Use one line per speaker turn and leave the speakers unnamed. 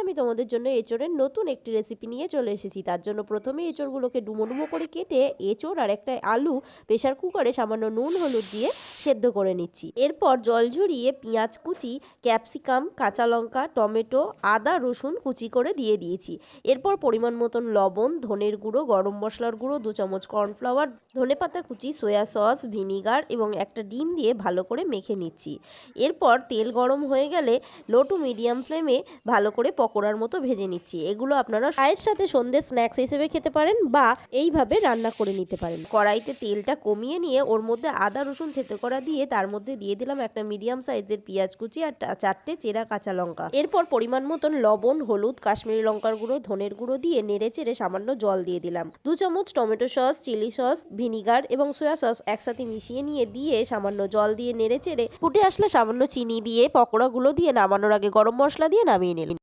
আমি তোমাদের জন্য এঁচোড়ের নতুন একটি রেসিপি নিয়ে চলে এসেছি। তার জন্য প্রথমে এঁচোড়গুলোকে ডুমো ডুমো করে কেটে এঁচোড় আর একটা আলু প্রেসার কুকারে সামান্য নুন হলুদ দিয়ে সেদ্ধ করে নিচ্ছি। এরপর জল ঝরিয়ে পেঁয়াজ কুচি, ক্যাপসিকাম, কাঁচা লঙ্কা, টমেটো, আদা রসুন কুচি করে দিয়ে দিয়েছি। এরপর পরিমাণ মতন লবণ, ধনের গুঁড়ো, গরম মশলার গুঁড়ো, 2 চামচ কর্নফ্লাওয়ার, ধনেপাতা কুচি, সয়া সস, ভিনিগার এবং একটা ডিম দিয়ে ভালো করে মেখে নিচ্ছি। এরপর তেল গরম হয়ে গেলে লো টু মিডিয়াম ফ্লেমে ভালো করে পকোড়ার মতো ভেজে নিচ্ছি। এগুলো আপনারা চায়ের সাথে সন্ধ্যে স্ন্যাক্স হিসেবে খেতে পারেন বা এইভাবে রান্না করে নিতে পারেন। কড়াইতে তেলটা কমিয়ে নিয়ে ওর মধ্যে আদা রসুন থেতো করা দিয়ে তার মধ্যে দিয়ে দিলাম একটা মিডিয়াম সাইজের পেঁয়াজ কুচি আর 4টে চেরা কাঁচা লঙ্কা। এরপর পরিমাণ মতন লবণ, হলুদ, কাশ্মীরি লঙ্কার গুঁড়ো, ধনের গুঁড়ো দিয়ে নেড়ে চেড়ে সামান্য জল দিয়ে দিলাম। 2 চামচ tomato sauce, chilli sauce, vinegar এবং সয়া সস একসাথে মিশিয়ে দিয়ে সামান্য জল দিয়ে নেড়ে চেড়ে ফুটে আসলে সামান্য চিনি দিয়ে পকোড়াগুলো দিয়ে নামানোর আগে গরম মশলা দিয়ে নামিয়ে নিলাম।